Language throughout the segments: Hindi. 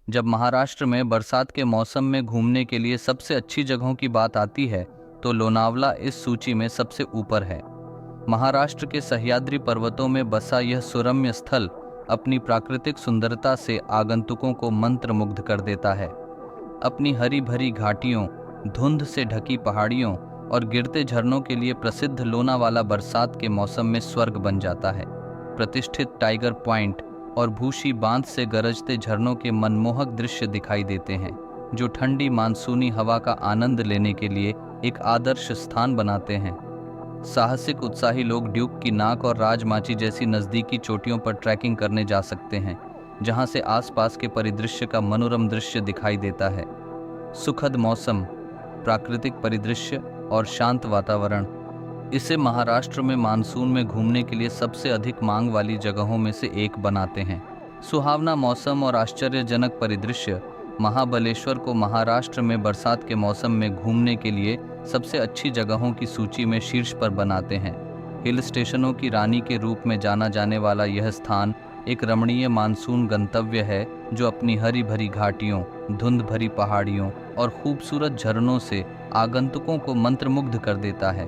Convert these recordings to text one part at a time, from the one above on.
जब महाराष्ट्र में बरसात के मौसम में घूमने के लिए सबसे अच्छी जगहों की बात आती है तो लोनावला इस सूची में सबसे ऊपर है। महाराष्ट्र के सह्याद्री पर्वतों में बसा यह सुरम्य स्थल अपनी प्राकृतिक सुंदरता से आगंतुकों को मंत्रमुग्ध कर देता है। अपनी हरी भरी घाटियों, धुंध से ढकी पहाड़ियों और गिरते झरनों के लिए प्रसिद्ध लोनावाला बरसात के मौसम में स्वर्ग बन जाता है। प्रतिष्ठित टाइगर पॉइंट और भूशी बांध से गरजते झरनों के मनमोहक दृश्य दिखाई देते हैं, जो ठंडी मानसूनी हवा का आनंद लेने के लिए एक आदर्श स्थान बनाते हैं। साहसिक उत्साही लोग ड्यूक की नाक और राजमाची जैसी नज़दीकी चोटियों पर ट्रैकिंग करने जा सकते हैं, जहां से आसपास के परिदृश्य का मनोरम दृश्य दिखाई देता है। सुखद मौसम, प्राकृतिक परिदृश्य और शांत वातावरण इसे महाराष्ट्र में मानसून में घूमने के लिए सबसे अधिक मांग वाली जगहों में से एक बनाते हैं। सुहावना मौसम और आश्चर्यजनक परिदृश्य महाबलेश्वर को महाराष्ट्र में बरसात के मौसम में घूमने के लिए सबसे अच्छी जगहों की सूची में शीर्ष पर बनाते हैं। हिल स्टेशनों की रानी के रूप में जाना जाने वाला यह स्थान एक रमणीय मानसून गंतव्य है, जो अपनी हरी भरी घाटियों, धुंध भरी पहाड़ियों और खूबसूरत झरनों से आगंतुकों को मंत्रमुग्ध कर देता है।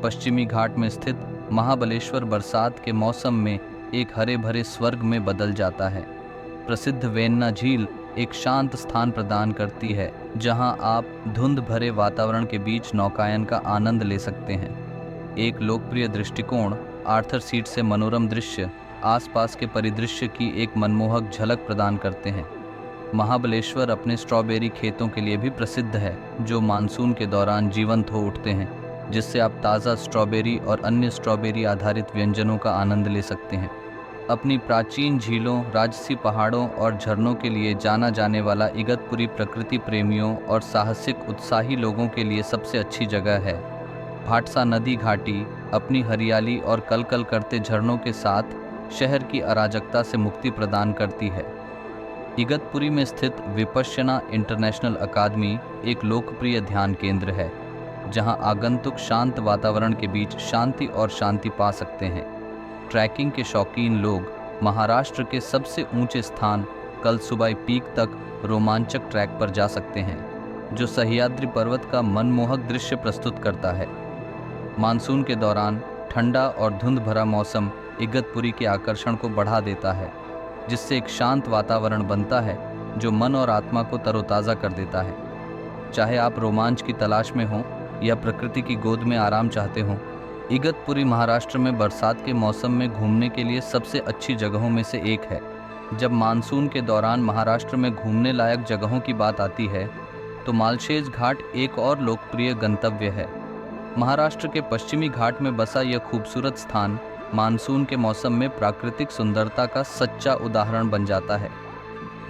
पश्चिमी घाट में स्थित महाबलेश्वर बरसात के मौसम में एक हरे भरे स्वर्ग में बदल जाता है। प्रसिद्ध वेन्ना झील एक शांत स्थान प्रदान करती है, जहां आप धुंध भरे वातावरण के बीच नौकायन का आनंद ले सकते हैं। एक लोकप्रिय दृष्टिकोण आर्थर सीट से मनोरम दृश्य आसपास के परिदृश्य की एक मनमोहक झलक प्रदान करते हैं। महाबलेश्वर अपने स्ट्रॉबेरी खेतों के लिए भी प्रसिद्ध है, जो मानसून के दौरान जीवंत हो उठते हैं, जिससे आप ताज़ा स्ट्रॉबेरी और अन्य स्ट्रॉबेरी आधारित व्यंजनों का आनंद ले सकते हैं। अपनी प्राचीन झीलों, राजसी पहाड़ों और झरनों के लिए जाना जाने वाला इगतपुरी प्रकृति प्रेमियों और साहसिक उत्साही लोगों के लिए सबसे अच्छी जगह है। भाटसा नदी घाटी अपनी हरियाली और कलकल करते झरनों के साथ शहर की अराजकता से मुक्ति प्रदान करती है। इगतपुरी में स्थित विपश्यना इंटरनेशनल अकादमी एक लोकप्रिय ध्यान केंद्र है, जहां आगंतुक शांत वातावरण के बीच शांति पा सकते हैं। ट्रैकिंग के शौकीन लोग महाराष्ट्र के सबसे ऊंचे स्थान कलसुबाई पीक तक रोमांचक ट्रैक पर जा सकते हैं, जो सह्याद्री पर्वत का मनमोहक दृश्य प्रस्तुत करता है। मानसून के दौरान ठंडा और धुंध भरा मौसम इगतपुरी के आकर्षण को बढ़ा देता है, जिससे एक शांत वातावरण बनता है जो मन और आत्मा को तरोताज़ा कर देता है। चाहे आप रोमांच की तलाश में हों या प्रकृति की गोद में आराम चाहते हों, इगतपुरी महाराष्ट्र में बरसात के मौसम में घूमने के लिए सबसे अच्छी जगहों में से एक है। जब मानसून के दौरान महाराष्ट्र में घूमने लायक जगहों की बात आती है तो मालशेज घाट एक और लोकप्रिय गंतव्य है। महाराष्ट्र के पश्चिमी घाट में बसा यह खूबसूरत स्थान मानसून के मौसम में प्राकृतिक सुंदरता का सच्चा उदाहरण बन जाता है।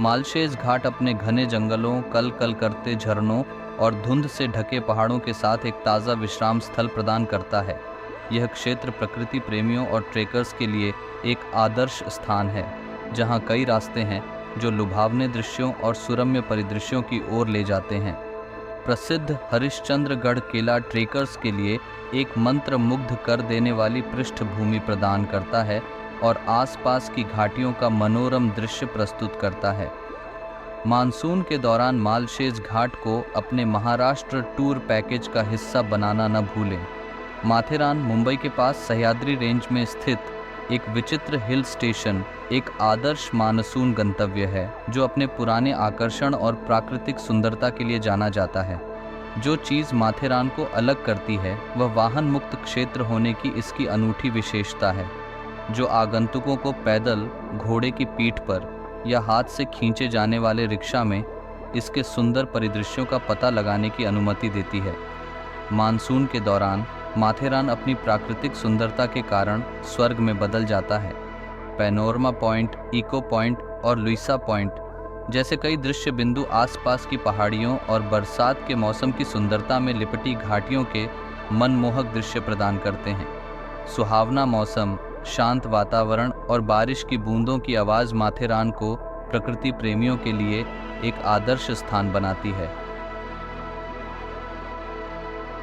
मालशेज घाट अपने घने जंगलों, कल कल करते झरनों और धुंध से ढके पहाड़ों के साथ एक ताज़ा विश्राम स्थल प्रदान करता है। यह क्षेत्र प्रकृति प्रेमियों और ट्रेकर्स के लिए एक आदर्श स्थान है, जहां कई रास्ते हैं जो लुभावने दृश्यों और सुरम्य परिदृश्यों की ओर ले जाते हैं। प्रसिद्ध हरिश्चंद्रगढ़ किला ट्रेकर्स के लिए एक मंत्र मुग्ध कर देने वाली पृष्ठभूमि प्रदान करता है और आसपास की घाटियों का मनोरम दृश्य प्रस्तुत करता है। मानसून के दौरान मालशेज घाट को अपने महाराष्ट्र टूर पैकेज का हिस्सा बनाना न भूलें। माथेरान मुंबई के पास सह्याद्री रेंज में स्थित एक विचित्र हिल स्टेशन एक आदर्श मानसून गंतव्य है, जो अपने पुराने आकर्षण और प्राकृतिक सुंदरता के लिए जाना जाता है। जो चीज़ माथेरान को अलग करती है वह वाहन मुक्त क्षेत्र होने की इसकी अनूठी विशेषता है, जो आगंतुकों को पैदल, घोड़े की पीठ पर या हाथ से खींचे जाने वाले रिक्शा में इसके सुंदर परिदृश्यों का पता लगाने की अनुमति देती है। मानसून के दौरान माथेरान अपनी प्राकृतिक सुंदरता के कारण स्वर्ग में बदल जाता है। पैनोरमा पॉइंट, इको पॉइंट और लुइसा पॉइंट जैसे कई दृश्य बिंदु आसपास की पहाड़ियों और बरसात के मौसम की सुंदरता में लिपटी घाटियों के मनमोहक दृश्य प्रदान करते हैं। सुहावना मौसम, शांत वातावरण और बारिश की बूंदों की आवाज़ माथेरान को प्रकृति प्रेमियों के लिए एक आदर्श स्थान बनाती है।